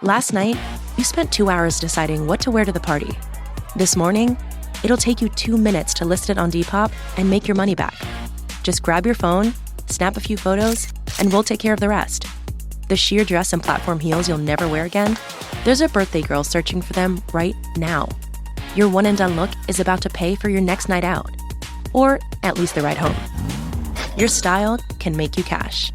Last night, you spent 2 hours deciding what to wear to the party. This morning, it'll take you 2 minutes to list it on Depop and make your money back. Just grab your phone, snap a few photos, and we'll take care of the rest. The sheer dress and platform heels you'll never wear again? There's a birthday girl searching for them right now. Your one and done look is about to pay for your next night out. Or at least the ride home. Your style can make you cash.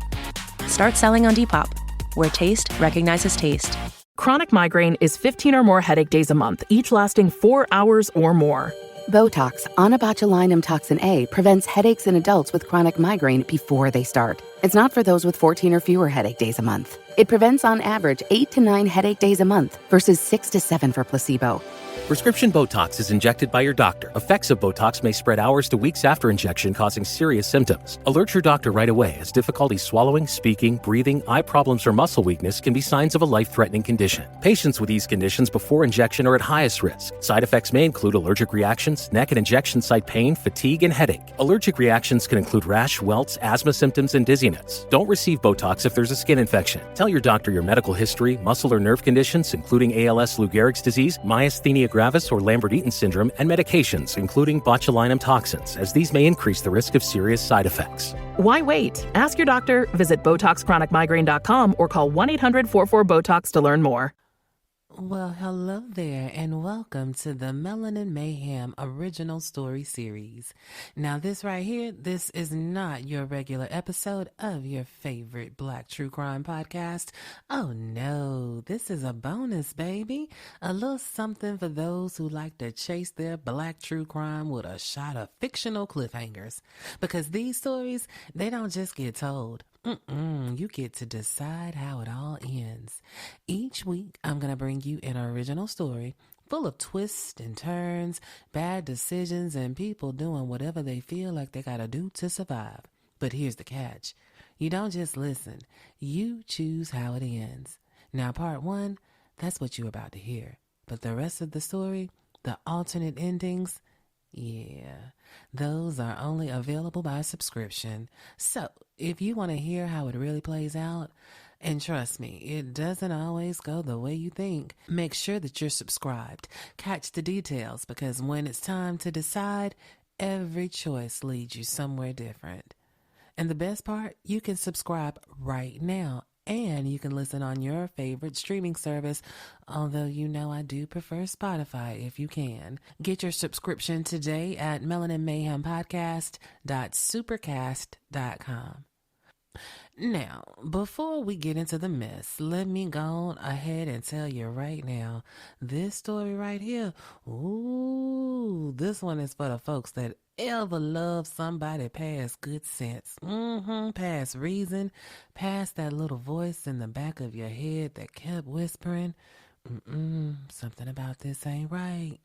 Start selling on Depop, where taste recognizes taste. Chronic migraine is 15 or more headache days a month, each lasting 4 hours or more. Botox, onabotulinum toxin A, prevents headaches in adults with chronic migraine before they start. It's not for those with 14 or fewer headache days a month. It prevents on average 8 to 9 headache days a month versus 6 to 7 for placebo. Prescription Botox is injected by your doctor. Effects of Botox may spread hours to weeks after injection, causing serious symptoms. Alert your doctor right away, as difficulty swallowing, speaking, breathing, eye problems, or muscle weakness can be signs of a life-threatening condition. Patients with these conditions before injection are at highest risk. Side effects may include allergic reactions, neck and injection site pain, fatigue, and headache. Allergic reactions can include rash, welts, asthma symptoms, and dizziness. Don't receive Botox if there's a skin infection. Tell your doctor your medical history, muscle or nerve conditions, including ALS, Lou Gehrig's disease, myasthenia gravis, or Lambert-Eaton syndrome, and medications, including botulinum toxins, as these may increase the risk of serious side effects. Why wait? Ask your doctor, visit BotoxChronicMigraine.com, or call 1-800-44-BOTOX to learn more. Well, hello there, and welcome to the Melanin Mayhem original story series. Now, this right here, this is not your regular episode of your favorite Black True Crime podcast. Oh no, this is a bonus, baby. A little something for those who like to chase their Black True Crime with a shot of fictional cliffhangers. Because these stories, they don't just get told. You get to decide how it all ends. Each week, I'm going to bring you an original story full of twists and turns, bad decisions, and people doing whatever they feel like they got to do to survive. But here's the catch. You don't just listen. You choose how it ends. Now, part one, that's what you're about to hear. But the rest of the story, the alternate endings, yeah, those are only available by subscription. So, if you want to hear how it really plays out, and trust me, it doesn't always go the way you think, make sure that you're subscribed. Catch the details, because when it's time to decide, every choice leads you somewhere different. And the best part, you can subscribe right now. And you can listen on your favorite streaming service, although you know I do prefer Spotify if you can. Get your subscription today at melaninmayhempodcast.supercast.com. Now, before we get into the mess, let me go ahead and tell you right now, this story right here, ooh, this one is for the folks that ever love somebody past good sense, past reason, past that little voice in the back of your head that kept whispering, something about this ain't right.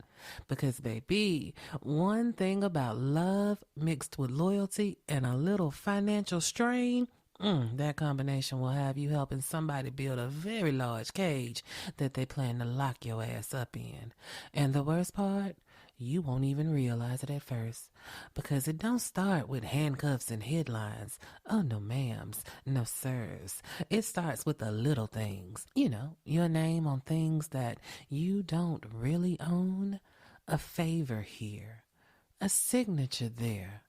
Because, baby, one thing about love mixed with loyalty and a little financial strain, that combination will have you helping somebody build a very large cage that they plan to lock your ass up in. And the worst part, you won't even realize it at first, because it don't start with handcuffs and headlines. Oh, no ma'ams, no sirs. It starts with the little things. You know, your name on things that you don't really own. A favor here, a signature there,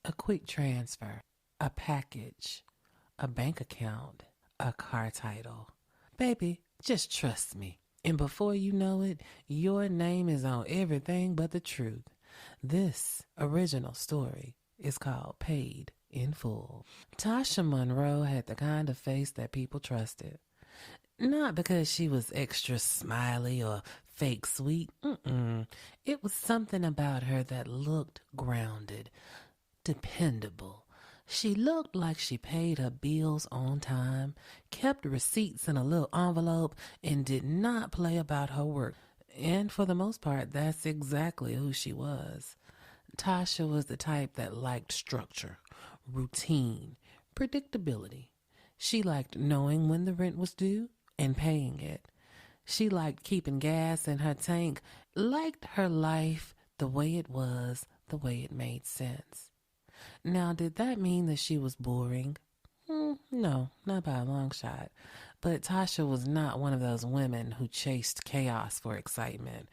a quick transfer, a package, a bank account, a car title. Baby, just trust me. And before you know it, your name is on everything but the truth. This original story is called Paid in Full. Tasha Monroe had the kind of face that people trusted. Not because she was extra smiley or fake sweet. It was something about her that looked grounded, dependable. She looked like she paid her bills on time, kept receipts in a little envelope, and did not play about her work. And for the most part, that's exactly who she was. Tasha was the type that liked structure, routine, predictability. She liked knowing when the rent was due and paying it. She liked keeping gas in her tank, liked her life the way it was, the way it made sense. Now, did that mean that she was boring? No, not by a long shot. But Tasha was not one of those women who chased chaos for excitement.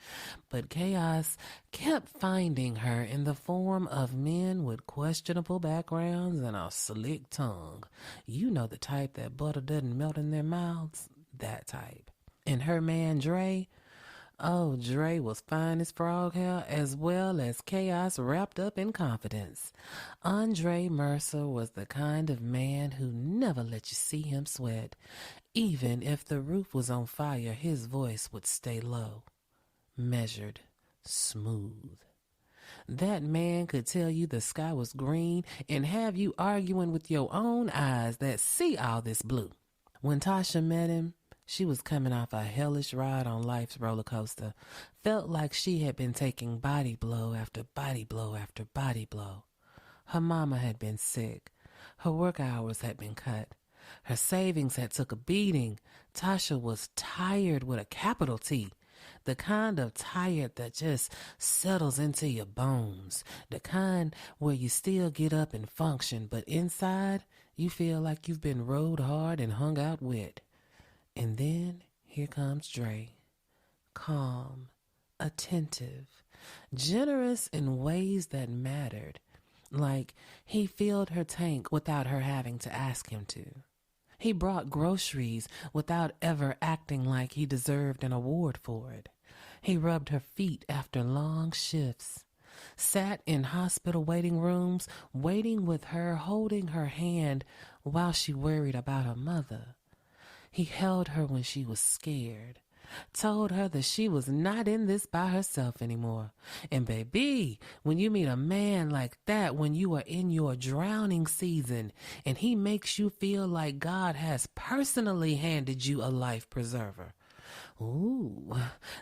But chaos kept finding her in the form of men with questionable backgrounds and a slick tongue. You know the type that butter doesn't melt in their mouths? That type. And her man, Dre, oh, Dre was fine as frog hair as well as chaos wrapped up in confidence. Andre Mercer was the kind of man who never let you see him sweat. Even if the roof was on fire, his voice would stay low, measured, smooth. That man could tell you the sky was green and have you arguing with your own eyes that see all this blue. When Tasha met him, she was coming off a hellish ride on life's roller coaster. Felt like she had been taking body blow after body blow after body blow. Her mama had been sick. Her work hours had been cut. Her savings had took a beating. Tasha was tired with a capital T. The kind of tired that just settles into your bones. The kind where you still get up and function, but inside you feel like you've been rode hard and hung out with. And then here comes Dre. Calm, attentive, generous in ways that mattered. Like he filled her tank without her having to ask him to. He brought groceries without ever acting like he deserved an award for it. He rubbed her feet after long shifts, sat in hospital waiting rooms, waiting with her, holding her hand while she worried about her mother. He held her when she was scared, told her that she was not in this by herself anymore. And baby, when you meet a man like that, when you are in your drowning season and he makes you feel like God has personally handed you a life preserver, ooh,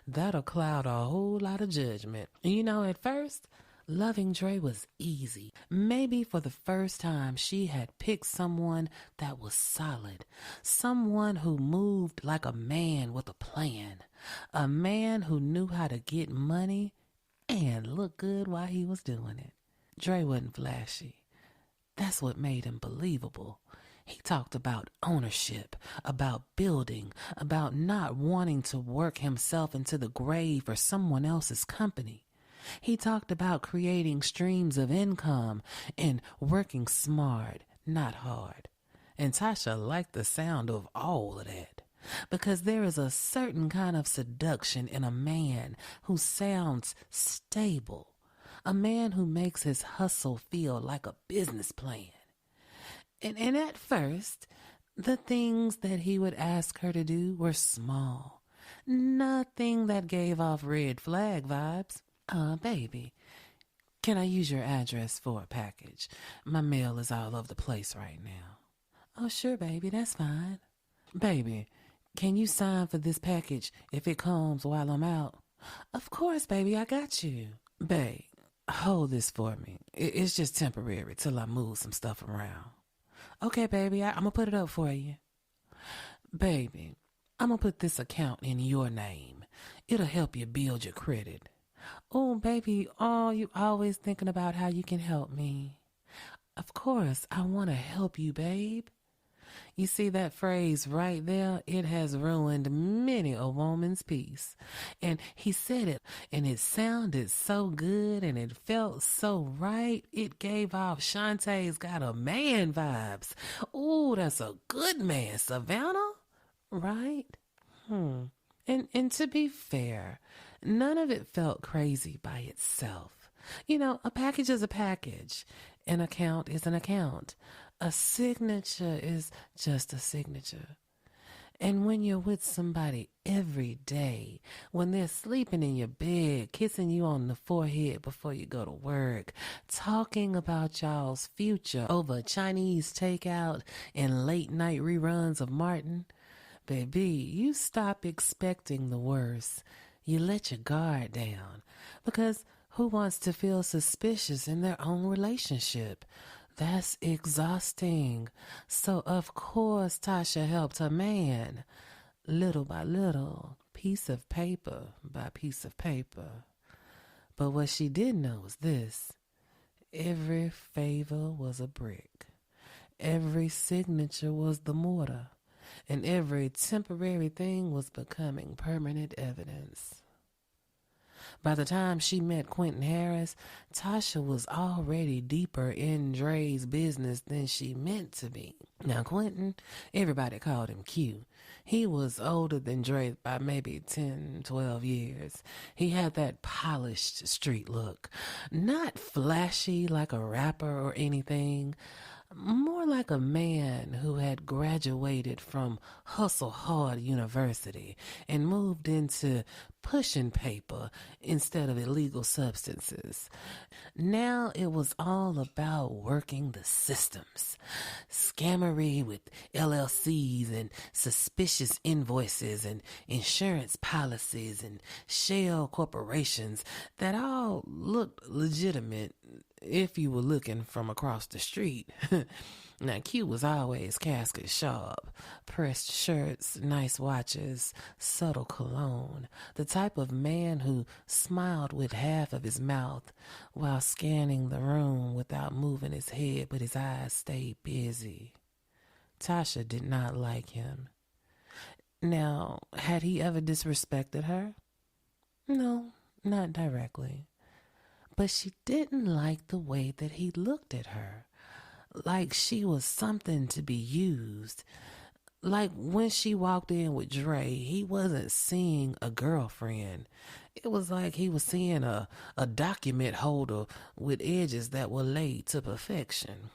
that'll cloud a whole lot of judgment. You know, at first, loving Dre was easy. Maybe for the first time she had picked someone that was solid, someone who moved like a man with a plan, a man who knew how to get money and look good while he was doing it. Dre wasn't flashy. That's what made him believable. He talked about ownership, about building, about not wanting to work himself into the grave for someone else's company. He talked about creating streams of income and working smart, not hard. And Tasha liked the sound of all of that because there is a certain kind of seduction in a man who sounds stable, a man who makes his hustle feel like a business plan. And at first, the things that he would ask her to do were small, nothing that gave off red flag vibes. Baby, can I use your address for a package? My mail is all over the place right now. Oh, sure, baby, that's fine. Baby, can you sign for this package if it comes while I'm out? Of course, baby, I got you. Babe, hold this for me. It's just temporary till I move some stuff around. Okay, baby, I'm going to put it up for you. Baby, I'm going to put this account in your name. It'll help you build your credit. Oh, baby, you always thinking about how you can help me. Of course, I want to help you, babe. You see that phrase right there? It has ruined many a woman's peace. And he said it, and it sounded so good, and it felt so right. It gave off Shantae's Got a Man vibes. Ooh, that's a good man, Savannah. Right? And to be fair, none of it felt crazy by itself. You know, a package is a package. An account is an account. A signature is just a signature. And when you're with somebody every day, when they're sleeping in your bed, kissing you on the forehead before you go to work, talking about y'all's future over Chinese takeout and late night reruns of Martin, baby, you stop expecting the worst. You let your guard down. Because who wants to feel suspicious in their own relationship? That's exhausting. So, of course, Tasha helped her man, little by little, piece of paper by piece of paper. But what she didn't know was this. Every favor was a brick. Every signature was the mortar. and every temporary thing was becoming permanent evidence. By the time she met Quentin Harris, Tasha was already deeper in Dre's business than she meant to be. Now, Quentin, everybody called him Q. He was older than Dre by maybe 10, 12 years. He had that polished street look. Not flashy like a rapper or anything, more like a man who had graduated from Hustle Hard University and moved into pushing paper instead of illegal substances. Now it was all about working the systems. Scammery with LLCs and suspicious invoices and insurance policies and shell corporations that all looked legitimate if you were looking from across the street. Now, Q was always casket sharp. Pressed shirts, nice watches, subtle cologne. The type of man who smiled with half of his mouth while scanning the room without moving his head, but his eyes stayed busy. Tasha did not like him. Now, had he ever disrespected her? No, not directly. But she didn't like the way that he looked at her, like she was something to be used. Like when she walked in with Dre, he wasn't seeing a girlfriend. It was like he was seeing a document holder with edges that were laid to perfection.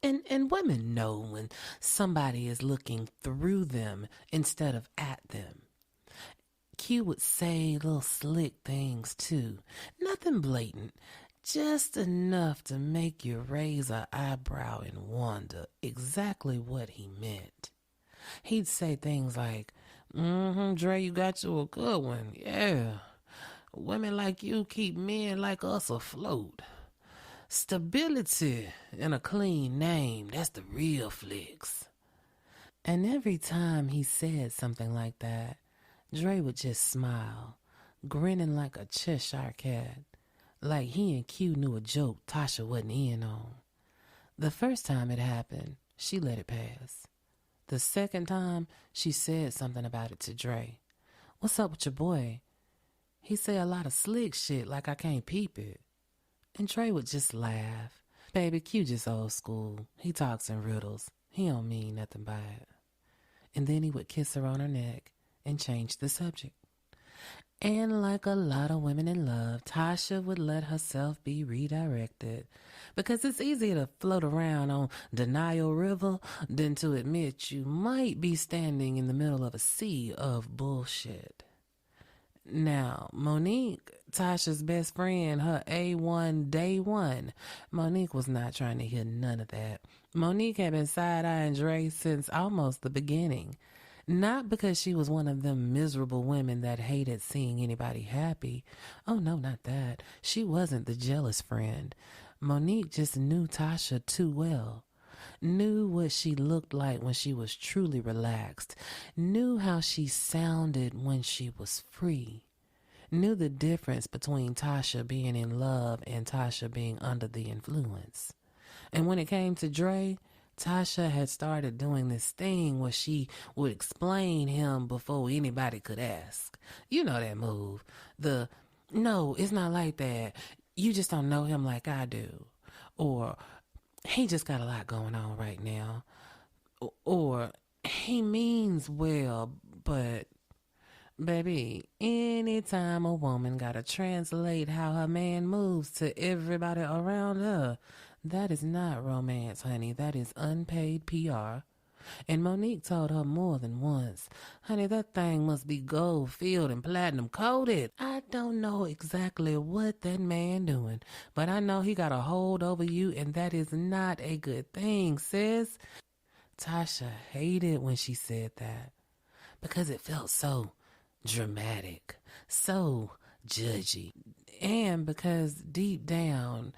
And women know when somebody is looking through them instead of at them. Q would say little slick things too. Nothing blatant. Just enough to make you raise an eyebrow and wonder exactly what he meant. He'd say things like, Dre, you got you a good one. Yeah. Women like you keep men like us afloat. Stability and a clean name, that's the real flex. And every time he said something like that, Dre would just smile, grinning like a Cheshire cat, like he and Q knew a joke Tasha wasn't in on. The first time it happened, she let it pass. The second time, she said something about it to Dre. What's up with your boy? He say a lot of slick shit like I can't peep it. And Dre would just laugh. Baby, Q just old school. He talks in riddles. He don't mean nothing by it. And then he would kiss her on her neck and change the subject. And like a lot of women in love, Tasha would let herself be redirected, because it's easier to float around on Denial River than to admit you might be standing in the middle of a sea of bullshit. Now, Monique, Tasha's best friend, her A1 day one, Monique was not trying to hear none of that. Monique had been side-eyeing Dre since almost the beginning. Not because she was one of them miserable women that hated seeing anybody happy. Oh, no, not that. She wasn't the jealous friend. Monique just knew Tasha too well. Knew what she looked like when she was truly relaxed. Knew how she sounded when she was free. Knew the difference between Tasha being in love and Tasha being under the influence. And when it came to Dre, Tasha had started doing this thing where she would explain him before anybody could ask. You know that move. No, it's not like that. You just don't know him like I do. Or, he just got a lot going on right now. Or, he means well, but, baby, anytime a woman gotta translate how her man moves to everybody around her, that is not romance, honey. That is unpaid PR. And Monique told her more than once, honey, that thing must be gold filled and platinum coated. I don't know exactly what that man doing, but I know he got a hold over you, and that is not a good thing, sis. Tasha hated when she said that, because it felt so dramatic, so judgy, and because deep down,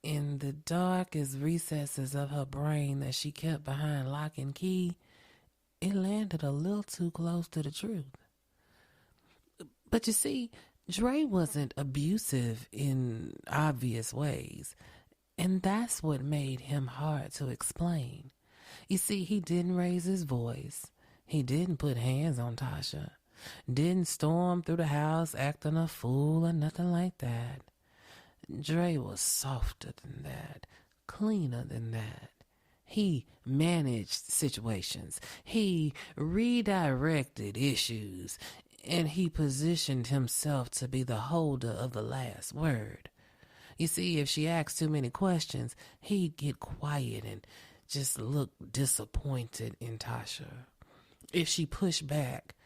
in the darkest recesses of her brain that she kept behind lock and key, it landed a little too close to the truth. But you see, Dre wasn't abusive in obvious ways, and that's what made him hard to explain. You see, he didn't raise his voice. He didn't put hands on Tasha. Didn't storm through the house acting a fool or nothing like that. Dre was softer than that, cleaner than that. He managed situations. He redirected issues. And he positioned himself to be the holder of the last word. You see, if she asked too many questions, he'd get quiet and just look disappointed in Tasha. If she pushed back,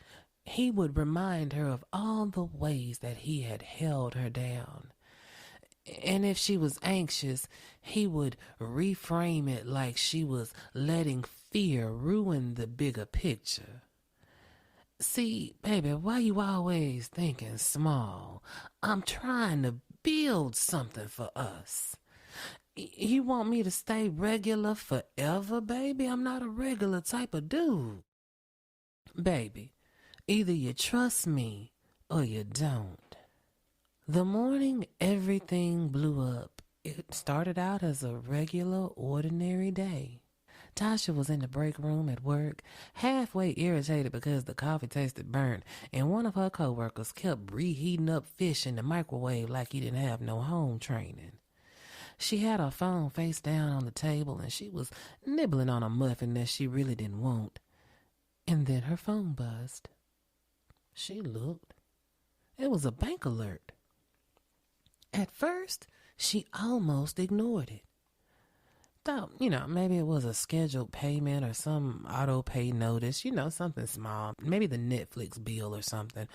he would remind her of all the ways that he had held her down. And if she was anxious, he would reframe it like she was letting fear ruin the bigger picture. See, baby, why you always thinking small? I'm trying to build something for us. You want me to stay regular forever, baby? I'm not a regular type of dude. Baby, either you trust me or you don't. The morning everything blew up, it started out as a regular, ordinary day. Tasha was in the break room at work, halfway irritated because the coffee tasted burnt, and one of her coworkers kept reheating up fish in the microwave like he didn't have no home training. She had her phone face down on the table, and she was nibbling on a muffin that she really didn't want. And then her phone buzzed. She looked. It was a bank alert. At first, she almost ignored it. Thought, maybe it was a scheduled payment or some auto pay notice, something small, maybe the Netflix bill or something.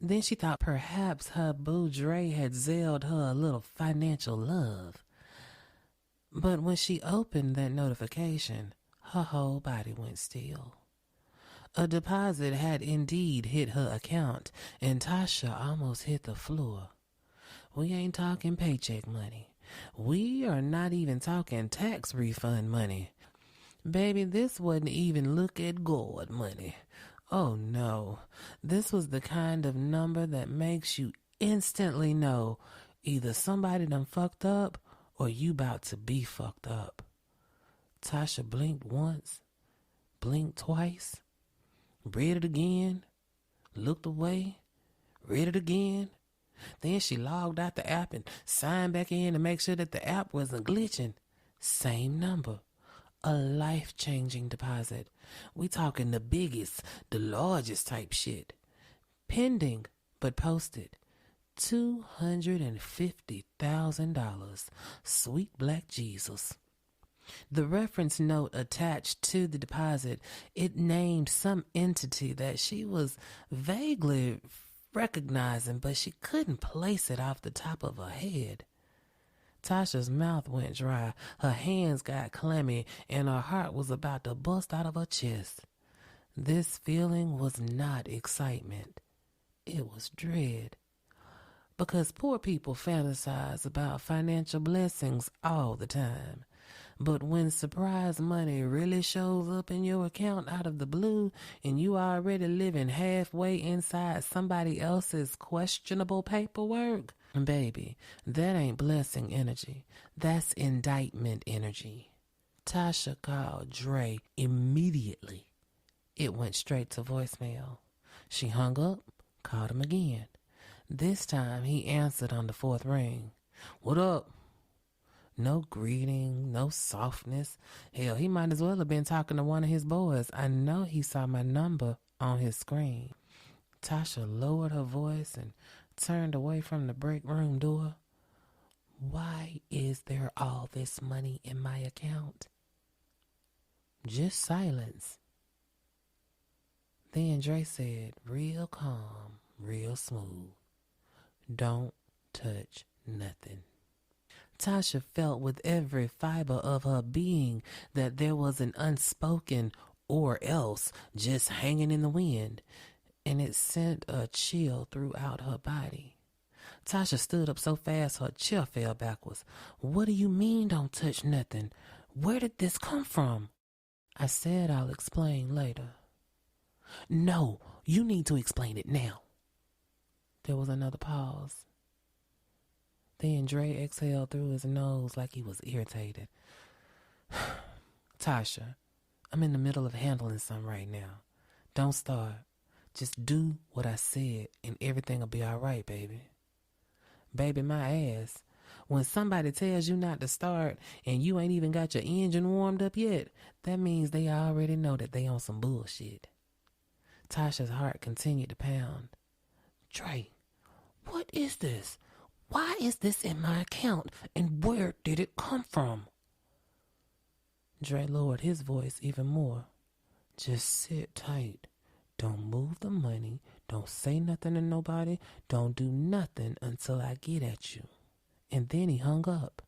Then she thought perhaps her boo Dre had zailed her a little financial love. But when she opened that notification, her whole body went still. A deposit had indeed hit her account, and Tasha almost hit the floor. We ain't talking paycheck money. We are not even talking tax refund money. Baby, this wasn't even look at God money. Oh no, this was the kind of number that makes you instantly know either somebody done fucked up or you about to be fucked up. Tasha blinked once, blinked twice, read it again, looked away, read it again. Then she logged out the app and signed back in to make sure that the app wasn't glitching. Same number. A life-changing deposit. We talking the biggest, the largest type shit. Pending, but posted. $250,000. Sweet black Jesus. The reference note attached to the deposit, it named some entity that she was vaguely recognizing, but she couldn't place it off the top of her head. Tasha's mouth went dry, her hands got clammy, and her heart was about to bust out of her chest. This feeling was not excitement. It was dread. Because poor people fantasize about financial blessings all the time. But when surprise money really shows up in your account out of the blue and you already living halfway inside somebody else's questionable paperwork, baby, that ain't blessing energy. That's indictment energy. Tasha called Dre immediately. It went straight to voicemail. She hung up, called him again. This time he answered on the fourth ring. What up? No greeting, no softness. Hell, he might as well have been talking to one of his boys. I know he saw my number on his screen. Tasha lowered her voice and turned away from the break room door. Why is there all this money in my account? Just silence. Then Dre said, real calm, real smooth, don't touch nothing. Tasha felt with every fiber of her being that there was an unspoken or else just hanging in the wind, and it sent a chill throughout her body. Tasha stood up so fast her chair fell backwards. What do you mean don't touch nothing? Where did this come from? I said I'll explain later. No, you need to explain it now. There was another pause. Then Dre exhaled through his nose like he was irritated. Tasha, I'm in the middle of handling some right now. Don't start. Just do what I said and everything will be all right, baby. Baby, my ass. When somebody tells you not to start and you ain't even got your engine warmed up yet, that means they already know that they on some bullshit. Tasha's heart continued to pound. Dre, what is this? Why is this in my account and where did it come from? Dre lowered his voice even more. Just sit tight. Don't move the money. Don't say nothing to nobody. Don't do nothing until I get at you. And then he hung up.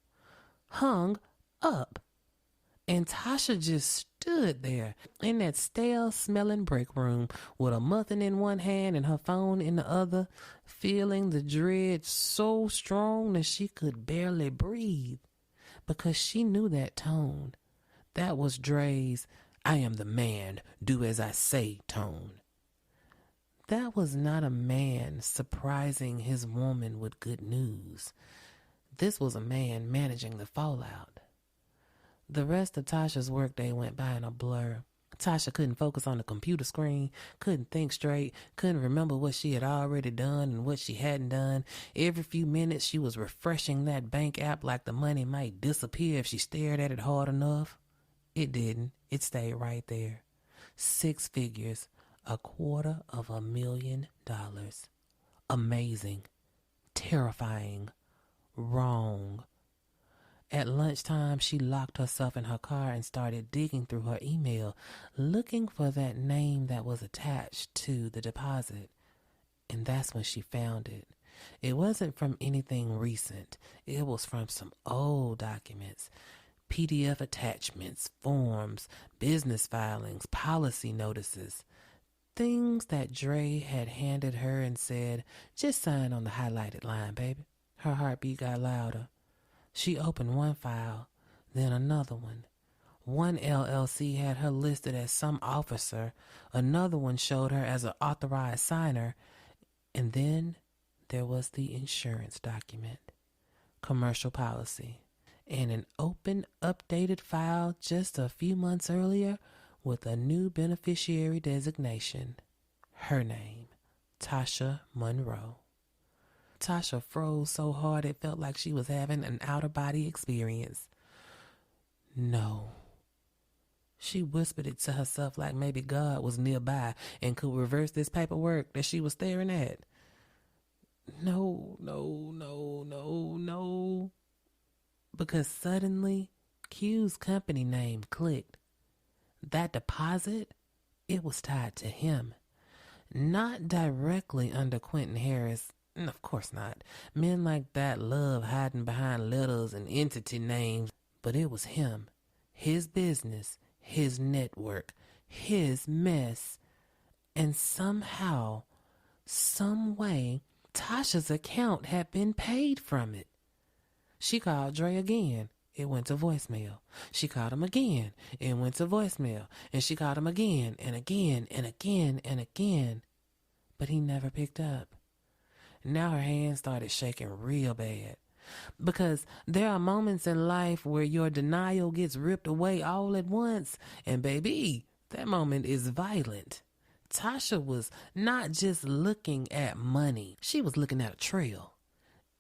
Hung up. And Tasha just stood there in that stale-smelling break room with a muffin in one hand and her phone in the other, feeling the dread so strong that she could barely breathe because she knew that tone. That was Dre's "I am the man, do as I say" tone. That was not a man surprising his woman with good news. This was a man managing the fallout. The rest of Tasha's workday went by in a blur. Tasha couldn't focus on the computer screen, couldn't think straight, couldn't remember what she had already done and what she hadn't done. Every few minutes she was refreshing that bank app like the money might disappear if she stared at it hard enough. It didn't. It stayed right there. 6 figures, $250,000. Amazing. Terrifying. Wrong. At lunchtime, she locked herself in her car and started digging through her email, looking for that name that was attached to the deposit. And that's when she found it. It wasn't from anything recent. It was from some old documents. PDF attachments, forms, business filings, policy notices. Things that Dre had handed her and said, "Just sign on the highlighted line, baby." Her heartbeat got louder. She opened one file, then another one. One LLC had her listed as some officer. Another one showed her as an authorized signer. And then there was the insurance document, commercial policy, and an open, updated file just a few months earlier with a new beneficiary designation. Her name, Tasha Monroe. Tasha froze so hard it felt like she was having an out-of-body experience. No. She whispered it to herself like maybe God was nearby and could reverse this paperwork that she was staring at. No. Because suddenly, Q's company name clicked. That deposit, it was tied to him. Not directly under Quentin Harris. Of course not. Men like that love hiding behind letters and entity names. But it was him. His business. His network. His mess. And somehow, some way, Tasha's account had been paid from it. She called Dre again. It went to voicemail. She called him again. It went to voicemail. And she called him again and again and again and again. But he never picked up. Now her hands started shaking real bad. Because there are moments in life where your denial gets ripped away all at once. And baby, that moment is violent. Tasha was not just looking at money. She was looking at a trail.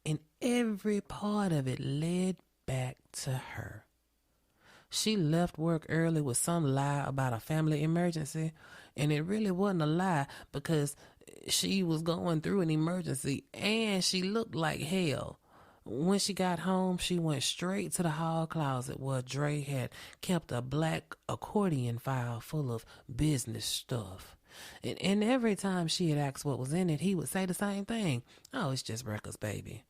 And every part of it led back to her. She left work early with some lie about a family emergency, and it really wasn't a lie because she was going through an emergency and she looked like hell. When she got home, she went straight to the hall closet where Dre had kept a black accordion file full of business stuff. And every time she had asked what was in it, he would say the same thing. "Oh, it's just records, baby."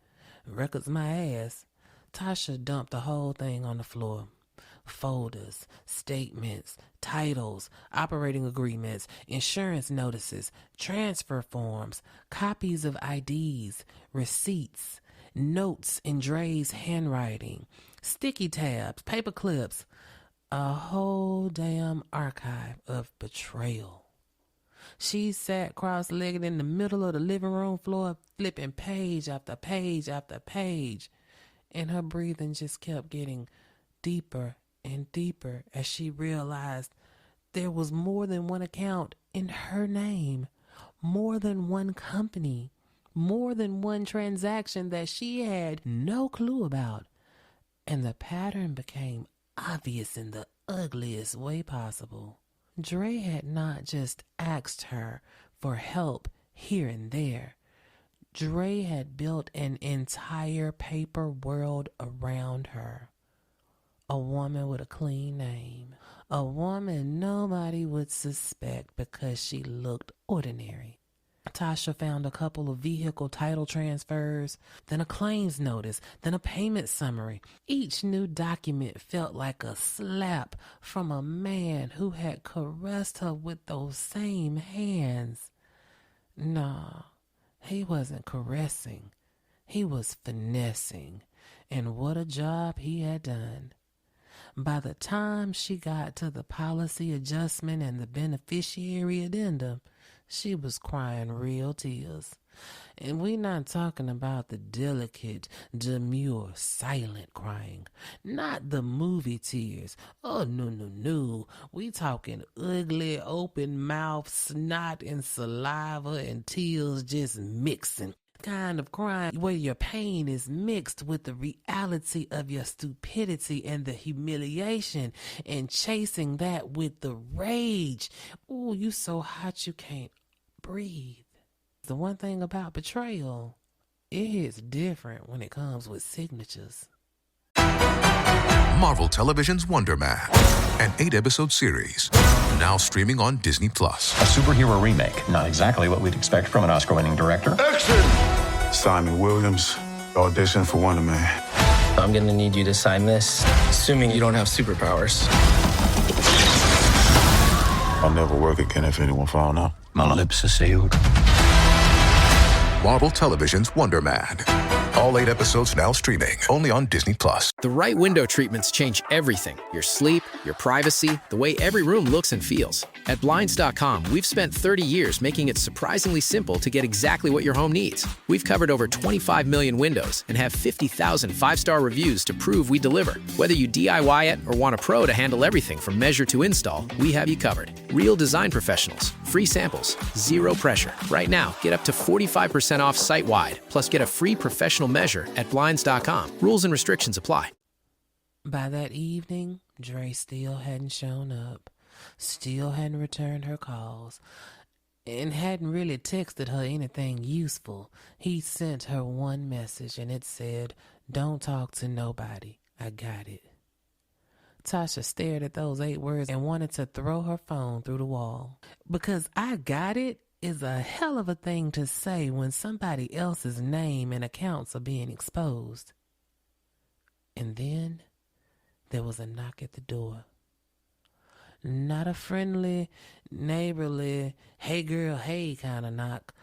Records my ass. Tasha dumped the whole thing on the floor. Folders, statements, titles, operating agreements, insurance notices, transfer forms, copies of IDs, receipts, notes in Dre's handwriting, sticky tabs, paper clips, a whole damn archive of betrayal. She sat cross-legged in the middle of the living room floor, flipping page after page after page, and her breathing just kept getting deeper and deeper as she realized there was more than one account in her name, more than one company, more than one transaction that she had no clue about. And the pattern became obvious in the ugliest way possible. Dre had not just asked her for help here and there. Dre had built an entire paper world around her. A woman with a clean name. A woman nobody would suspect because she looked ordinary. Tasha found a couple of vehicle title transfers, then a claims notice, then a payment summary. Each new document felt like a slap from a man who had caressed her with those same hands. Nah, he wasn't caressing. He was finessing. And what a job he had done. By the time she got to the policy adjustment and the beneficiary addendum, she was crying real tears. And we're not talking about the delicate, demure, silent crying. Not the movie tears. Oh, no. We talking ugly, open mouth, snot and saliva and tears just mixing. Kind of crying where your pain is mixed with the reality of your stupidity and the humiliation, and chasing that with the rage. Ooh, you so hot you can't breathe. The one thing about betrayal, it hits different when it comes with signatures. Marvel Television's Wonder Man, an 8-episode series, now streaming on Disney+. A superhero remake, not exactly what we'd expect from an Oscar-winning director. Action! Simon Williams, audition for Wonder Man. I'm gonna need you to sign this, assuming you don't have superpowers. I'll never work again if anyone found out. My lips are sealed. Marvel Television's Wonder Man. All 8 episodes now streaming, only on Disney+. The right window treatments change everything. Your sleep, your privacy, the way every room looks and feels. At Blinds.com, we've spent 30 years making it surprisingly simple to get exactly what your home needs. We've covered over 25 million windows and have 50,000 5-star reviews to prove we deliver. Whether you DIY it or want a pro to handle everything from measure to install, we have you covered. Real design professionals, free samples, zero pressure. Right now, get up to 45% off site-wide, plus get a free professional measure at Blinds.com. Rules and restrictions apply. By that evening, Dre still hadn't shown up, still hadn't returned her calls, and hadn't really texted her anything useful. He sent her one message, and it said, "Don't talk to nobody. I got it." Tasha stared at those 8 words and wanted to throw her phone through the wall. Because "I got it" is a hell of a thing to say when somebody else's name and accounts are being exposed. And then there was a knock at the door. Not a friendly, neighborly, hey girl, hey kind of knock.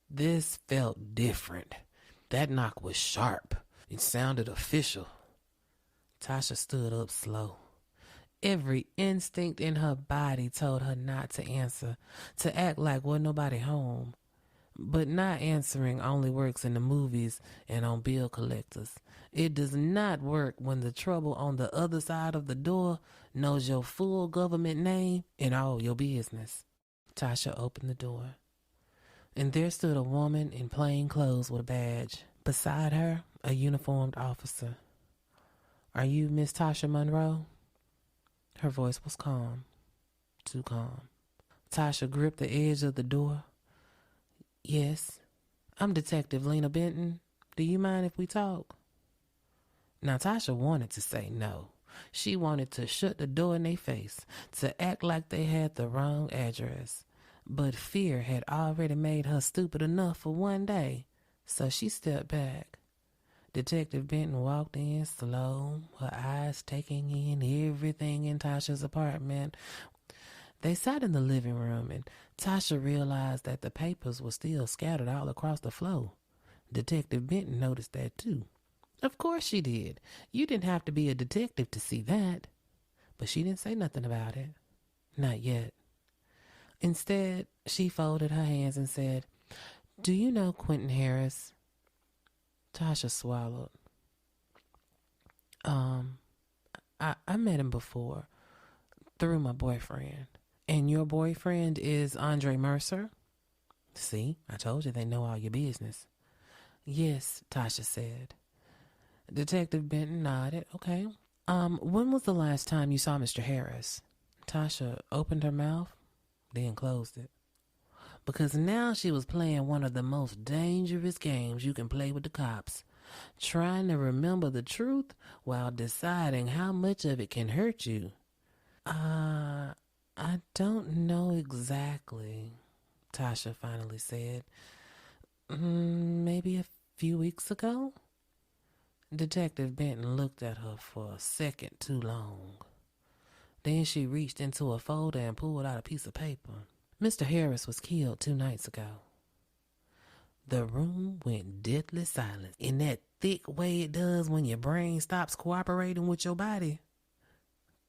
This felt different. That knock was sharp. It sounded official. Tasha stood up slow. Every instinct in her body told her not to answer, to act like wasn't nobody home. But not answering only works in the movies and on bill collectors. It does not work when the trouble on the other side of the door knows your full government name and all your business. Tasha opened the door, and there stood a woman in plain clothes with a badge. Beside her, a uniformed officer. "Are you Miss Tasha Monroe?" Her voice was calm, too calm. Tasha gripped the edge of the door. "Yes, I'm Detective Lena Benton. Do you mind if we talk?" Now, Tasha wanted to say no. She wanted to shut the door in their face, to act like they had the wrong address. But fear had already made her stupid enough for one day, so she stepped back. Detective Benton walked in slow, her eyes taking in everything in Tasha's apartment. They sat in the living room, and Tasha realized that the papers were still scattered all across the floor. Detective Benton noticed that too. Of course she did. You didn't have to be a detective to see that. But she didn't say nothing about it. Not yet. Instead, she folded her hands and said, "Do you know Quentin Harris?" Tasha swallowed. I met him before. Through my boyfriend. And your boyfriend is Andre Mercer? See, I told you they know all your business. Yes, Tasha said. Detective Benton nodded. Okay. When was the last time you saw Mr. Harris? Tasha opened her mouth, then closed it. Because now she was playing one of the most dangerous games you can play with the cops. Trying to remember the truth while deciding how much of it can hurt you. I don't know exactly, Tasha finally said. Maybe a few weeks ago? Detective Benton looked at her for a second too long. Then she reached into a folder and pulled out a piece of paper. Mr. Harris was killed 2 nights ago. The room went deathly silent in that thick way it does when your brain stops cooperating with your body.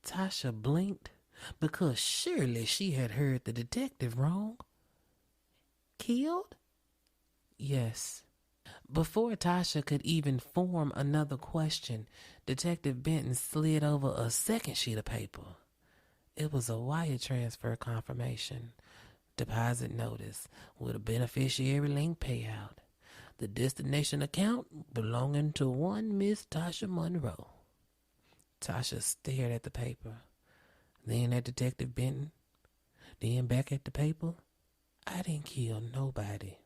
Tasha blinked because surely she had heard the detective wrong. Killed? Yes. Before Tasha could even form another question, Detective Benton slid over a second sheet of paper. It was a wire transfer confirmation. Deposit notice with a beneficiary link payout. The destination account belonging to one Miss Tasha Monroe. Tasha stared at the paper, then at Detective Benton, then back at the paper. I didn't kill nobody.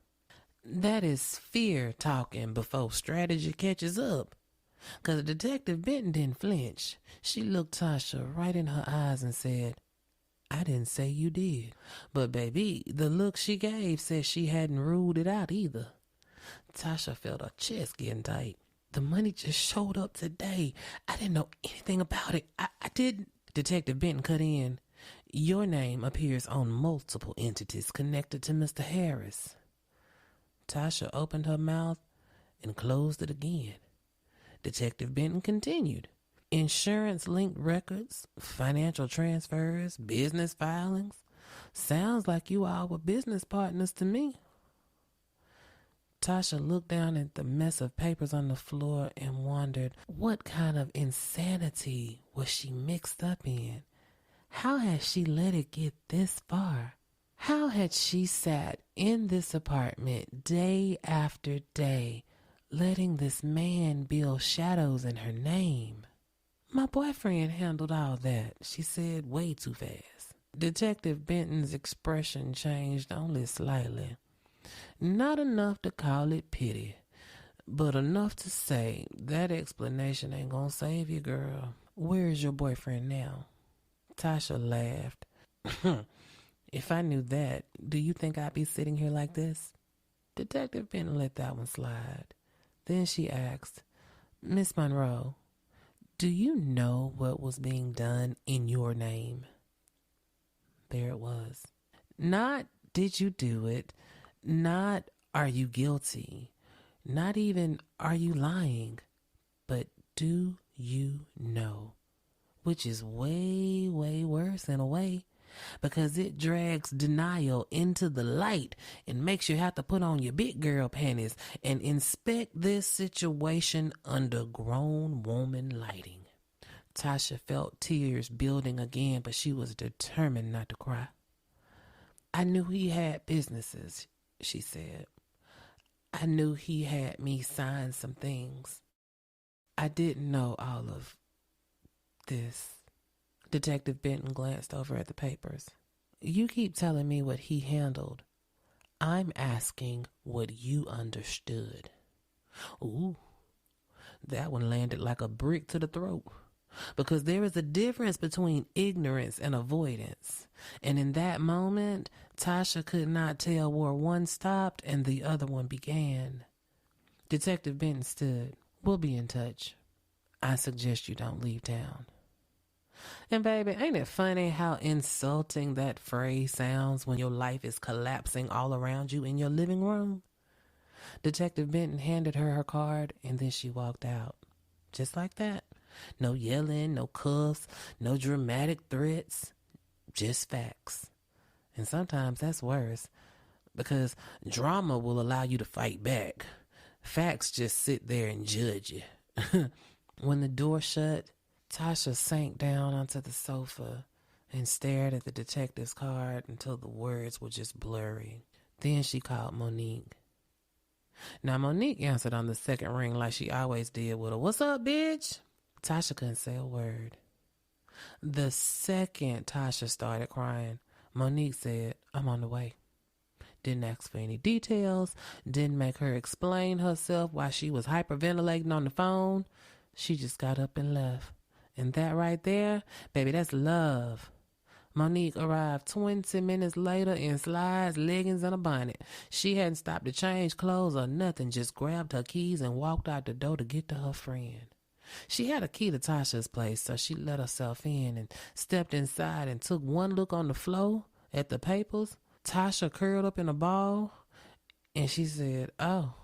That is fear talking before strategy catches up. Because Detective Benton didn't flinch. She looked Tasha right in her eyes and said, I didn't say you did. But baby, the look she gave said she hadn't ruled it out either. Tasha felt her chest getting tight. The money just showed up today. I didn't know anything about it. I didn't. Detective Benton cut in. Your name appears on multiple entities connected to Mr. Harris. Tasha opened her mouth and closed it again. Detective Benton continued. Insurance-linked records, financial transfers, business filings. Sounds like you all were business partners to me. Tasha looked down at the mess of papers on the floor and wondered what kind of insanity was she mixed up in. How had she let it get this far? How had she sat in this apartment day after day, letting this man build shadows in her name? My boyfriend handled all that, she said way too fast. Detective Benton's expression changed only slightly. Not enough to call it pity, but enough to say that explanation ain't gonna save you, girl. Where is your boyfriend now? Tasha laughed. If I knew that, do you think I'd be sitting here like this? Detective Benton let that one slide. Then she asked, Miss Monroe, do you know what was being done in your name? There it was. Not did you do it, not are you guilty, not even are you lying, but do you know? Which is way, way worse in a way, because it drags denial into the light and makes you have to put on your big girl panties and inspect this situation under grown woman lighting. Tasha felt tears building again, but she was determined not to cry. I knew he had businesses, she said. I knew he had me sign some things. I didn't know all of this. Detective Benton glanced over at the papers. You keep telling me what he handled. I'm asking what you understood. Ooh, that one landed like a brick to the throat. Because there is a difference between ignorance and avoidance. And in that moment, Tasha could not tell where one stopped and the other one began. Detective Benton stood. We'll be in touch. I suggest you don't leave town. And baby, ain't it funny how insulting that phrase sounds when your life is collapsing all around you in your living room? Detective Benton handed her her card and then she walked out. Just like that. No yelling, no cuffs, no dramatic threats, just facts. And sometimes that's worse because drama will allow you to fight back. Facts just sit there and judge you. When the door shut, Tasha sank down onto the sofa, and stared at the detective's card until the words were just blurry. Then she called Monique. Now, Monique answered on the second ring like she always did with a, "What's up, bitch?" Tasha couldn't say a word. The second Tasha started crying, Monique said, "I'm on the way." Didn't ask for any details, didn't make her explain herself while she was hyperventilating on the phone. She just got up and left. And that right there, baby, that's love. Monique arrived 20 minutes later in slides, leggings, and a bonnet. She hadn't stopped to change clothes or nothing, just grabbed her keys and walked out the door to get to her friend. She had a key to Tasha's place, so she let herself in and stepped inside and took one look on the floor at the papers. Tasha curled up in a ball, and she said, "Oh,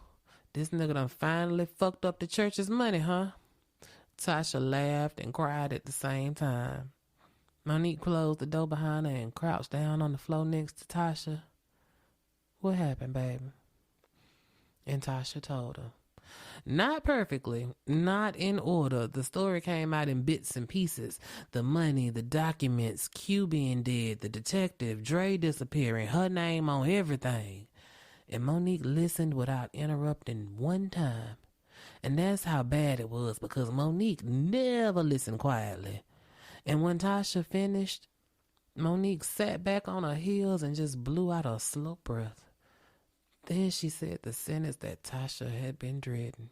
this nigga done finally fucked up the church's money, huh?" Tasha laughed and cried at the same time. Monique closed the door behind her and crouched down on the floor next to Tasha. "What happened, baby?" And Tasha told her. Not perfectly, not in order. The story came out in bits and pieces. The money, the documents, Q being dead, the detective, Dre disappearing, her name on everything. And Monique listened without interrupting one time. And that's how bad it was, because Monique never listened quietly. And when Tasha finished, Monique sat back on her heels and just blew out a slow breath. Then she said the sentence that Tasha had been dreading.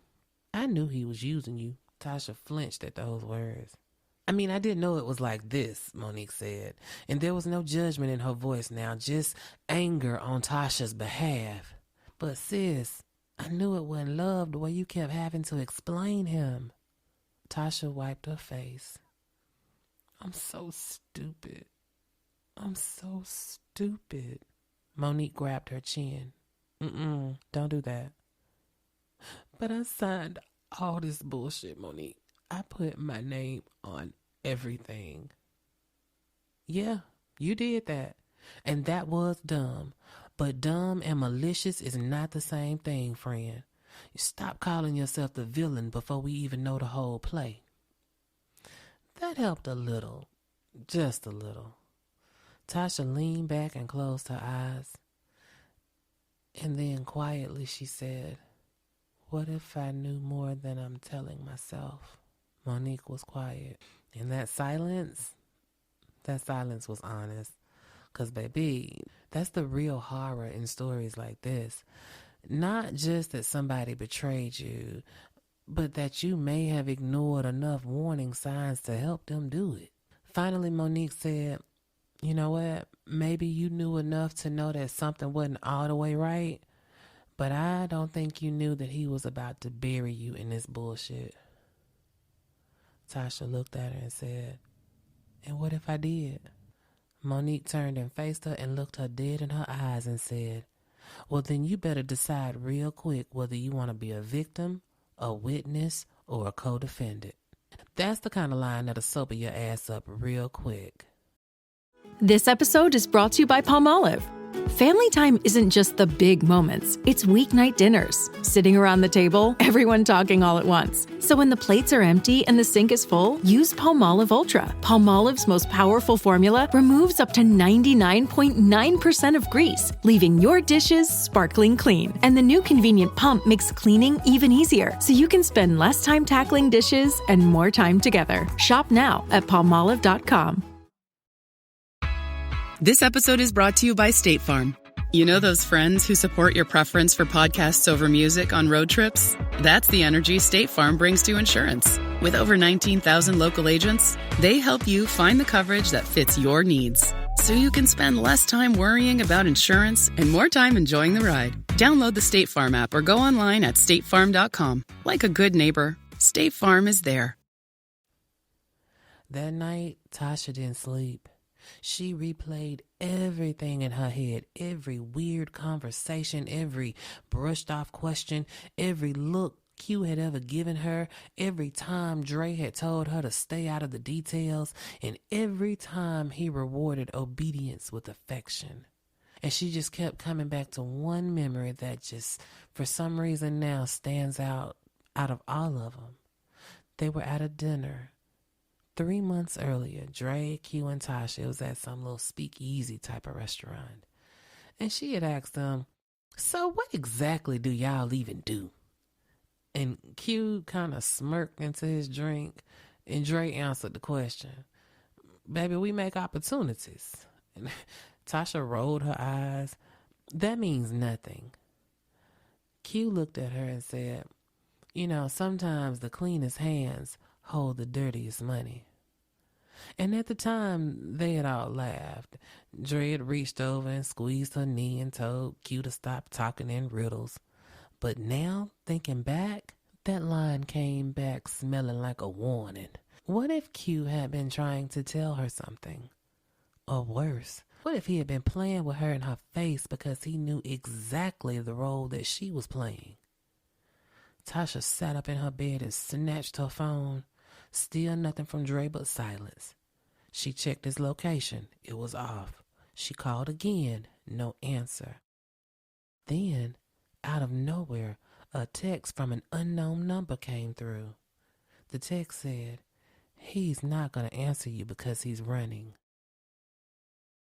"I knew he was using you." Tasha flinched at those words. "I mean, I didn't know it was like this," Monique said. And there was no judgment in her voice now, just anger on Tasha's behalf. "But sis, I knew it wasn't love the way you kept having to explain him." Tasha wiped her face. "I'm so stupid. I'm so stupid." Monique grabbed her chin. Don't do that." "But I signed all this bullshit, Monique. I put my name on everything." "Yeah, you did that. And that was dumb. But dumb and malicious is not the same thing, friend. You stop calling yourself the villain before we even know the whole play." That helped a little. Just a little. Tasha leaned back and closed her eyes. And then quietly she said, "What if I knew more than I'm telling myself?" Monique was quiet. And that silence was honest. 'Cause baby, that's the real horror in stories like this. Not just that somebody betrayed you, but that you may have ignored enough warning signs to help them do it. Finally, Monique said, "You know what? Maybe you knew enough to know that something wasn't all the way right, but I don't think you knew that he was about to bury you in this bullshit." Tasha looked at her and said, "And what if I did?" Monique turned and faced her and looked her dead in her eyes and said, "Well, then you better decide real quick whether you want to be a victim, a witness, or a co-defendant." That's the kind of line that'll sober your ass up real quick. This episode is brought to you by Palmolive. Family time isn't just the big moments. It's weeknight dinners, sitting around the table, everyone talking all at once. So when the plates are empty and the sink is full, use Palmolive Ultra. Palmolive's most powerful formula removes up to 99.9% of grease, leaving your dishes sparkling clean. And the new convenient pump makes cleaning even easier, so you can spend less time tackling dishes and more time together. Shop now at palmolive.com. This episode is brought to you by State Farm. You know those friends who support your preference for podcasts over music on road trips? That's the energy State Farm brings to insurance. With over 19,000 local agents, they help you find the coverage that fits your needs, so you can spend less time worrying about insurance and more time enjoying the ride. Download the State Farm app or go online at statefarm.com. Like a good neighbor, State Farm is there. That night, Tasha didn't sleep. She replayed everything in her head, every weird conversation, every brushed off question, every look Q had ever given her, every time Dre had told her to stay out of the details, and every time he rewarded obedience with affection. And she just kept coming back to one memory that just, for some reason now, stands out of all of them. They were at a dinner. 3 months earlier, Dre, Q, and Tasha was at some little speakeasy type of restaurant. And she had asked them, "So what exactly do y'all even do?" And Q kind of smirked into his drink, and Dre answered the question, "Baby, we make opportunities." And Tasha rolled her eyes. "That means nothing." Q looked at her and said, "Sometimes the cleanest hands hold the dirtiest money." And at the time, they had all laughed. Dre had reached over and squeezed her knee and told Q to stop talking in riddles. But now, thinking back, that line came back smelling like a warning. What if Q had been trying to tell her something? Or worse, what if he had been playing with her in her face because he knew exactly the role that she was playing? Tasha sat up in her bed and snatched her phone. Still nothing from Dre but silence. She checked his location. It was off. She called again. No answer. Then, out of nowhere, a text from an unknown number came through. The text said, "He's not going to answer you because he's running."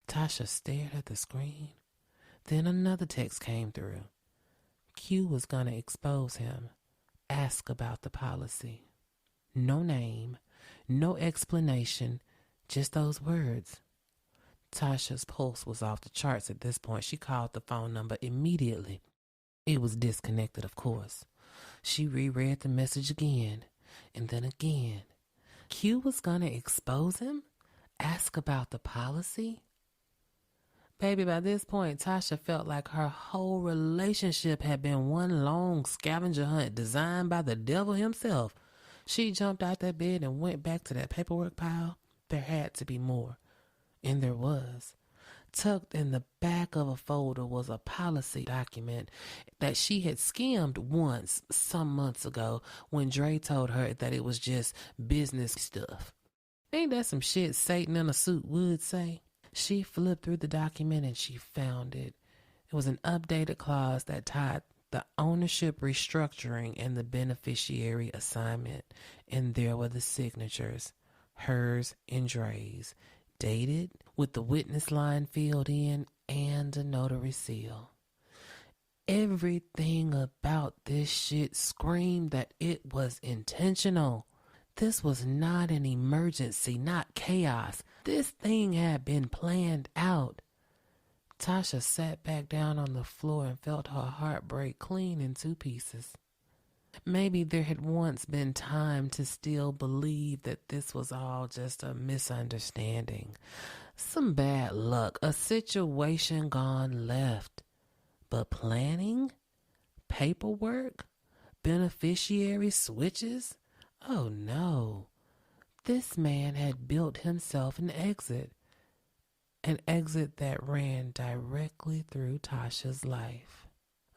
Tasha stared at the screen. Then another text came through. Q was going to expose him. Ask about the policy. No name, no explanation, just those words. Tasha's pulse was off the charts at this point. She called the phone number immediately. It was disconnected, of course. She reread the message again, and then again. Q was going to expose him? Ask about the policy? Baby, by this point, Tasha felt like her whole relationship had been one long scavenger hunt designed by the devil himself. She jumped out that bed and went back to that paperwork pile. There had to be more. And there was. Tucked in the back of a folder was a policy document that she had skimmed once some months ago when Dre told her that it was just business stuff. Ain't that some shit Satan in a suit would say? She flipped through the document and she found it. It was an updated clause that tied the ownership restructuring and the beneficiary assignment. And there were the signatures, hers and Dre's, dated with the witness line filled in and a notary seal. Everything about this shit screamed that it was intentional. This was not an emergency, not chaos. This thing had been planned out. Tasha sat back down on the floor and felt her heart break clean in 2 pieces. Maybe there had once been time to still believe that this was all just a misunderstanding, some bad luck, a situation gone left. But planning? Paperwork? Beneficiary switches? Oh no. This man had built himself an exit that ran directly through Tasha's life.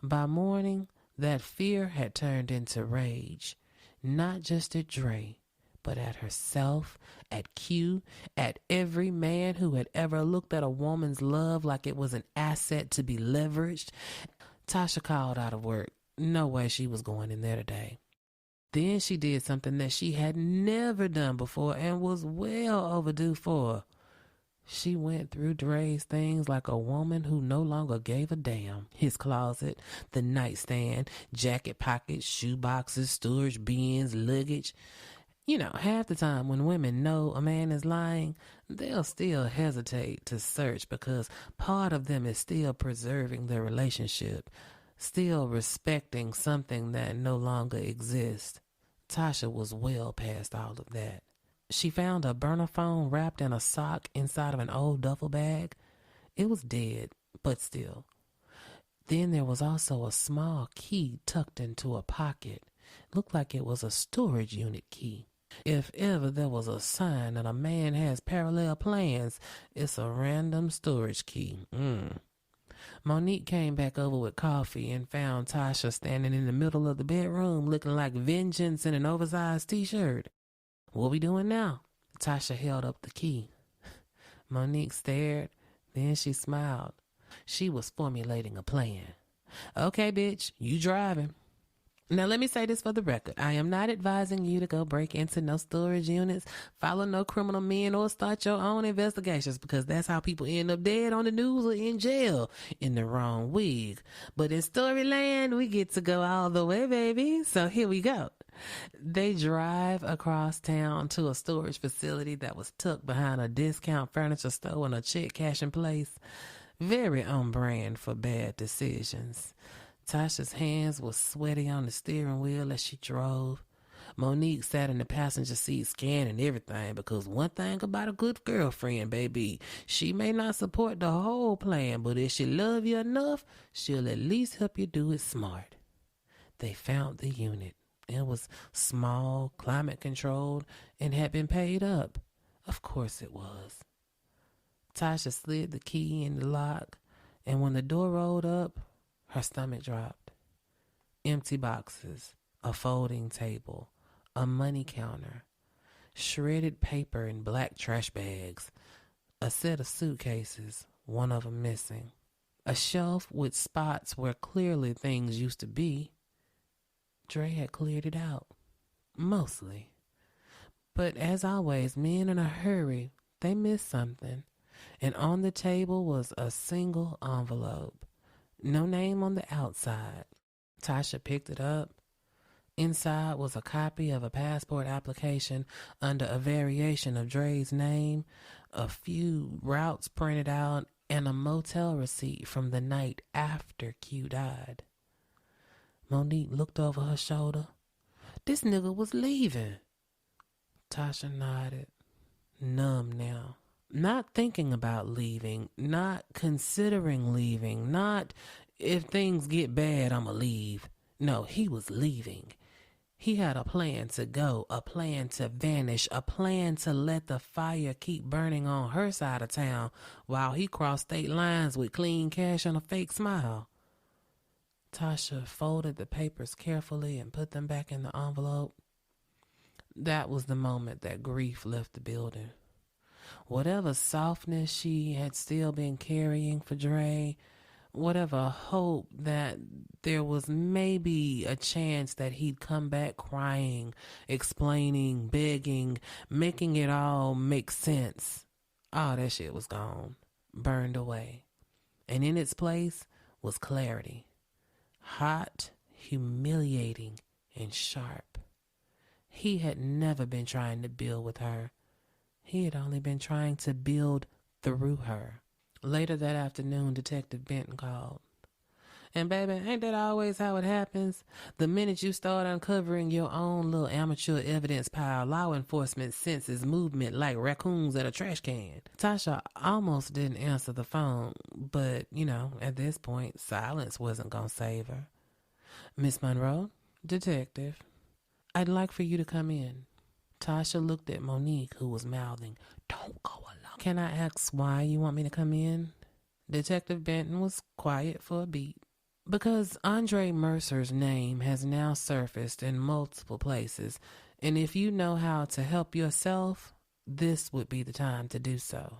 By morning, that fear had turned into rage, not just at Dre, but at herself, at Q, at every man who had ever looked at a woman's love like it was an asset to be leveraged. Tasha called out of work. No way she was going in there today. Then she did something that she had never done before and was well overdue for. She went through Dre's things like a woman who no longer gave a damn. His closet, the nightstand, jacket pockets, shoe boxes, storage bins, luggage. Half the time when women know a man is lying, they'll still hesitate to search because part of them is still preserving their relationship, still respecting something that no longer exists. Tasha was well past all of that. She found a burner phone wrapped in a sock inside of an old duffel bag. It was dead, but still. Then there was also a small key tucked into a pocket. Looked like it was a storage unit key. If ever there was a sign that a man has parallel plans, it's a random storage key. Monique came back over with coffee and found Tasha standing in the middle of the bedroom looking like vengeance in an oversized t-shirt. "What we doing now?" Tasha held up the key. Monique stared, then she smiled. She was formulating a plan. "Okay, bitch, you driving." Now, let me say this for the record. I am not advising you to go break into no storage units, follow no criminal men, or start your own investigations, because that's how people end up dead on the news or in jail in the wrong wig. But in Storyland, we get to go all the way, baby. So here we go. They drive across town to a storage facility that was tucked behind a discount furniture store and a check cashing place. Very on brand for bad decisions. Tasha's hands were sweaty on the steering wheel as she drove. Monique sat in the passenger seat scanning everything, because one thing about a good girlfriend, baby, she may not support the whole plan, but if she love you enough, she'll at least help you do it smart. They found the unit. It was small, climate controlled, and had been paid up. Of course it was. Tasha slid the key in the lock, and when the door rolled up, her stomach dropped. Empty boxes, a folding table, a money counter, shredded paper in black trash bags, a set of suitcases, one of them missing, a shelf with spots where clearly things used to be. Dre had cleared it out, mostly. But as always, men in a hurry, they missed something. And on the table was a single envelope. No name on the outside. Tasha picked it up. Inside was a copy of a passport application under a variation of Dre's name, a few routes printed out, and a motel receipt from the night after Q died. Monique looked over her shoulder. This nigga was leaving. Tasha nodded, numb now. Not thinking about leaving, not considering leaving, not if things get bad, I'ma leave. No, he was leaving. He had a plan to go, a plan to vanish, a plan to let the fire keep burning on her side of town while he crossed state lines with clean cash and a fake smile. Tasha folded the papers carefully and put them back in the envelope. That was the moment that grief left the building. Whatever softness she had still been carrying for Dre, whatever hope that there was maybe a chance that he'd come back crying, explaining, begging, making it all make sense, all that shit was gone, burned away. And in its place was clarity. Hot, humiliating, and sharp. He had never been trying to build with her. He had only been trying to build through her. Later that afternoon, Detective Benton called. And baby, ain't that always how it happens? The minute you start uncovering your own little amateur evidence pile, law enforcement senses movement like raccoons at a trash can. Tasha almost didn't answer the phone, but, at this point, silence wasn't going to save her. Miss Monroe, detective, I'd like for you to come in. Tasha looked at Monique, who was mouthing, "Don't go alone." "Can I ask why you want me to come in?" Detective Benton was quiet for a beat. "Because Andre Mercer's name has now surfaced in multiple places, and if you know how to help yourself, this would be the time to do so."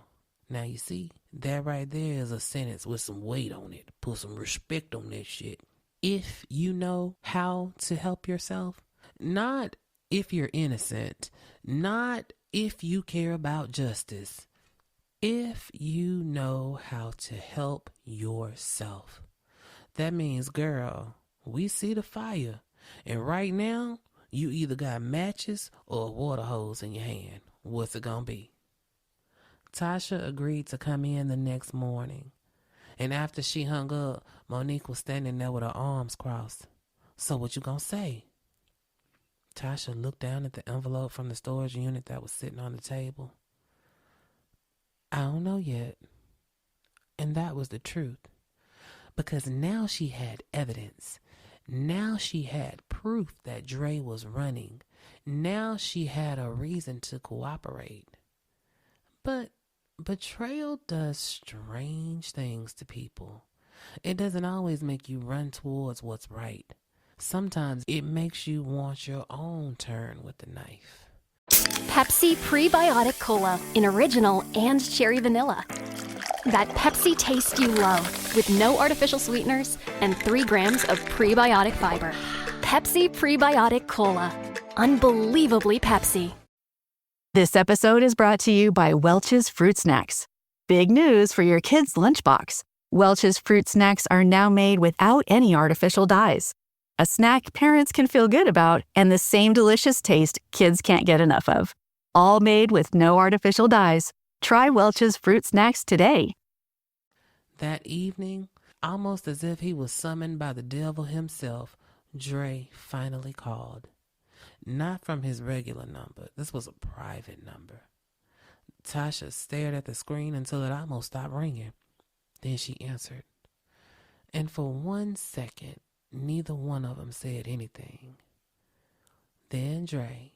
Now you see, that right there is a sentence with some weight on it. Put some respect on that shit. If you know how to help yourself, not if you're innocent, not if you care about justice. If you know how to help yourself. That means, girl, we see the fire. And right now, you either got matches or a water hose in your hand. What's it gonna be? Tasha agreed to come in the next morning. And after she hung up, Monique was standing there with her arms crossed. "So what you gonna say?" Tasha looked down at the envelope from the storage unit that was sitting on the table. "I don't know yet." And that was the truth. Because now she had evidence. Now she had proof that Dre was running. Now she had a reason to cooperate. But betrayal does strange things to people. It doesn't always make you run towards what's right. Sometimes it makes you want your own turn with the knife. Pepsi Prebiotic Cola in original and cherry vanilla. That Pepsi taste you love with no artificial sweeteners and 3 grams of prebiotic fiber. Pepsi Prebiotic Cola. Unbelievably Pepsi. This episode is brought to you by Welch's Fruit Snacks. Big news for your kids' lunchbox. Welch's Fruit Snacks are now made without any artificial dyes. A snack parents can feel good about and the same delicious taste kids can't get enough of. All made with no artificial dyes. Try Welch's Fruit Snacks today. That evening, almost as if he was summoned by the devil himself, Dre finally called. Not from his regular number. This was a private number. Tasha stared at the screen until it almost stopped ringing. Then she answered. And for 1 second, neither one of them said anything. Then Dre,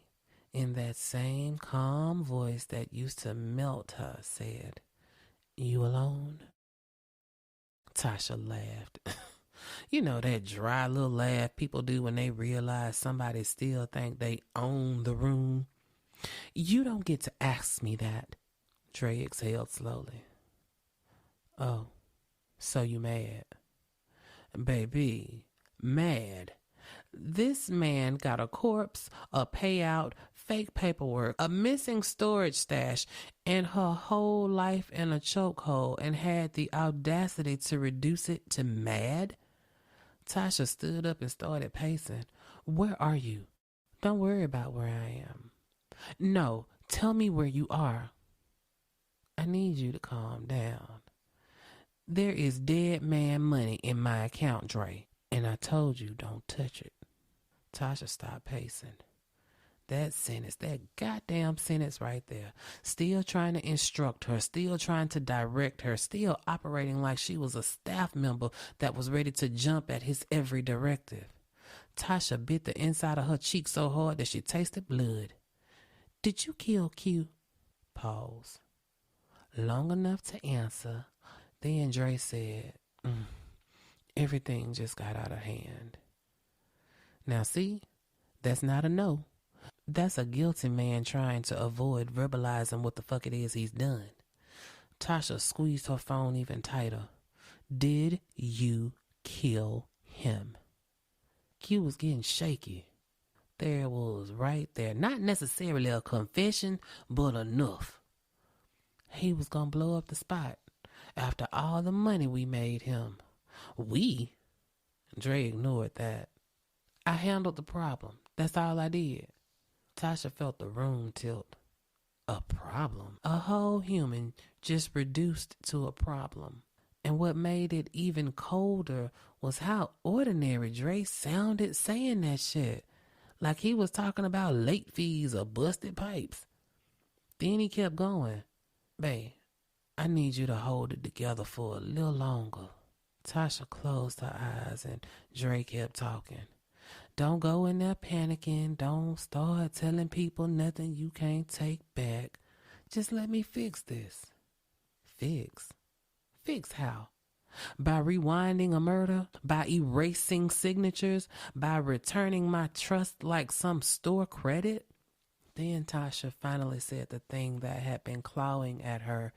in that same calm voice that used to melt her, said, "You alone?" Tasha laughed. You know, that dry little laugh people do when they realize somebody still think they own the room. "You don't get to ask me that." Dre exhaled slowly. "Oh, so you mad?" "Baby, mad. This man got a corpse, a payout, fake paperwork, a missing storage stash, and her whole life in a chokehold, and had the audacity to reduce it to mad?" Tasha stood up and started pacing. "Where are you? Don't worry about where I am. No, tell me where you are." "I need you to calm down. There is dead man money in my account, Dre, and I told you don't touch it." Tasha stopped pacing. That sentence, that goddamn sentence right there, still trying to instruct her, still trying to direct her, still operating like she was a staff member that was ready to jump at his every directive. Tasha bit the inside of her cheek so hard that she tasted blood. "Did you kill Q?" Pause. Long enough to answer. Then Dre said, "Everything just got out of hand." Now see, that's not a no. That's a guilty man trying to avoid verbalizing what the fuck it is he's done. Tasha squeezed her phone even tighter. "Did you kill him?" Q was getting shaky. There it was right there. Not necessarily a confession, but enough. He was gonna blow up the spot after all the money we made him. "We?" Dre ignored that. "I handled the problem. That's all I did." Tasha felt the room tilt. A problem? A whole human just reduced to a problem. And what made it even colder was how ordinary Dre sounded saying that shit. Like he was talking about late fees or busted pipes. Then he kept going. "Babe, I need you to hold it together for a little longer." Tasha closed her eyes and Dre kept talking. "Don't go in there panicking. Don't start telling people nothing you can't take back. Just let me fix this." "Fix? Fix how? By rewinding a murder? By erasing signatures? By returning my trust like some store credit?" Then Tasha finally said the thing that had been clawing at her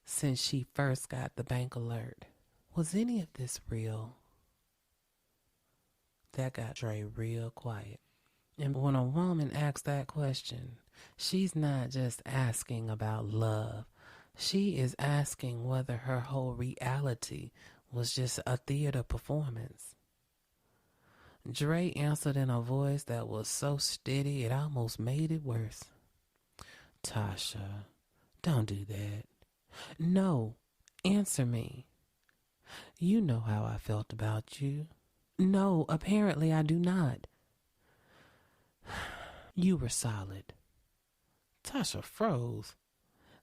since she first got the bank alert. "Was any of this real?" That got Dre real quiet. And when a woman asks that question, she's not just asking about love. She is asking whether her whole reality was just a theater performance. Dre answered in a voice that was so steady it almost made it worse. "Tasha, don't do that. No, answer me. You know how I felt about you." "No, apparently I do not." "You were solid." Tasha froze.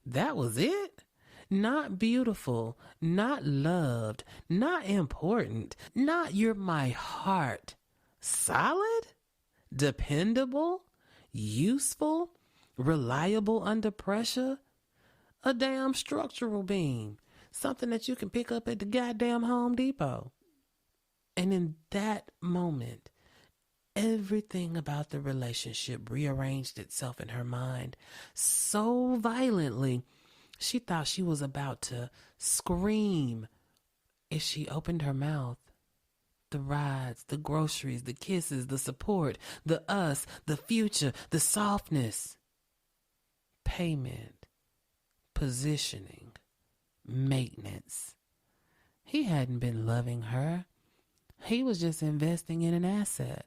That was it? Not beautiful, not loved, not important, not you're my heart. Solid? Dependable? Useful? Reliable under pressure? A damn structural beam. Something that you can pick up at the goddamn Home Depot. And in that moment, everything about the relationship rearranged itself in her mind so violently, she thought she was about to scream if she opened her mouth. The rides, the groceries, the kisses, the support, the us, the future, the softness. Payment, positioning, maintenance. He hadn't been loving her. He was just investing in an asset.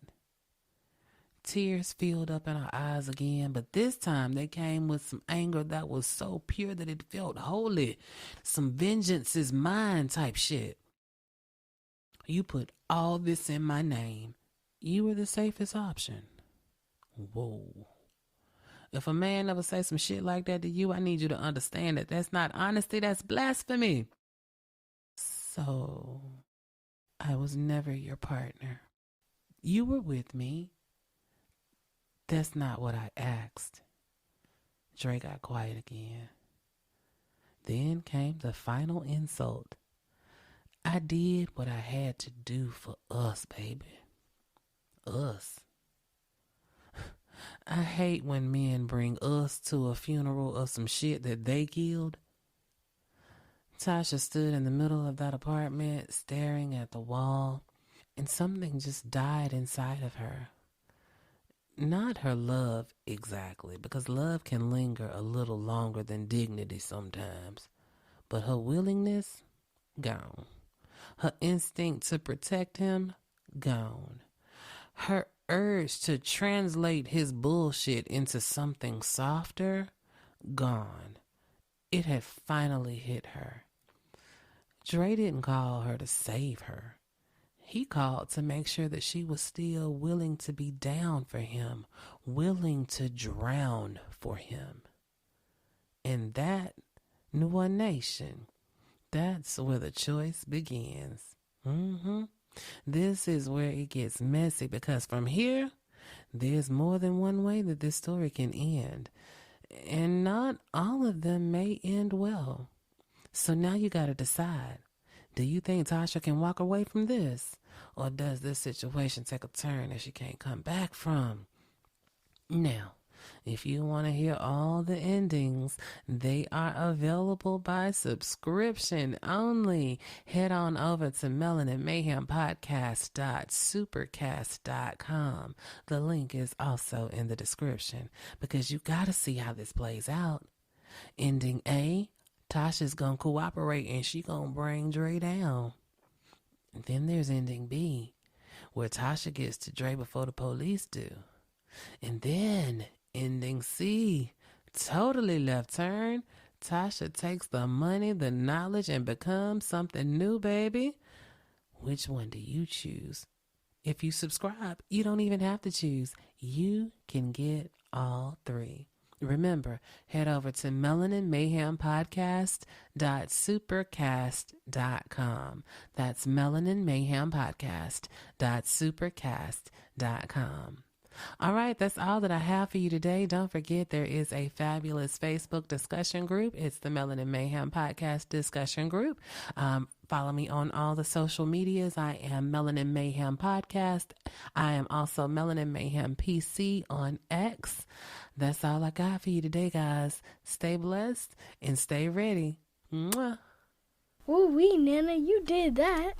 Tears filled up in her eyes again, but this time they came with some anger that was so pure that it felt holy. Some vengeance is mine type shit. You put all this in my name. You were the safest option. Whoa. If a man ever say some shit like that to you, I need you to understand that that's not honesty, that's blasphemy. So, I was never your partner. You were with me. That's not what I asked. Dre got quiet again. Then came the final insult. I did what I had to do for us, baby. Us. I hate when men bring us to a funeral of some shit that they killed. Tasha stood in the middle of that apartment, staring at the wall, and something just died inside of her. Not her love exactly, because love can linger a little longer than dignity sometimes. But her willingness, gone. Her instinct to protect him, gone. Her urge to translate his bullshit into something softer, gone. It had finally hit her. Dre didn't call her to save her. He called to make sure that she was still willing to be down for him, willing to drown for him. And that, New Nation, that's where the choice begins. This is where it gets messy, because from here, there's more than one way that this story can end. And not all of them may end well. So now you got to decide. Do you think Tasha can walk away from this? Or does this situation take a turn that she can't come back from? Now, if you want to hear all the endings, they are available by subscription only. Head on over to melaninmayhempodcast.supercast.com. The link is also in the description, because you got to see how this plays out. Ending A, Tasha's going to cooperate and she going to bring Dre down. And then there's ending B, where Tasha gets to Dre before the police do. And then ending C, totally left turn. Tasha takes the money, the knowledge, and becomes something new, baby. Which one do you choose? If you subscribe, you don't even have to choose. You can get all three. Remember, head over to melaninmayhempodcast.supercast.com. That's melaninmayhempodcast.supercast.com. All right, that's all that I have for you today. Don't forget, there is a fabulous Facebook discussion group. It's the Melanin Mayhem Podcast discussion group. Follow me on all the social medias. I am Melanin Mayhem Podcast. I am also Melanin Mayhem PC on X. That's all I got for you today, guys. Stay blessed and stay ready. Mwah. Woo-wee, Nana, you did that.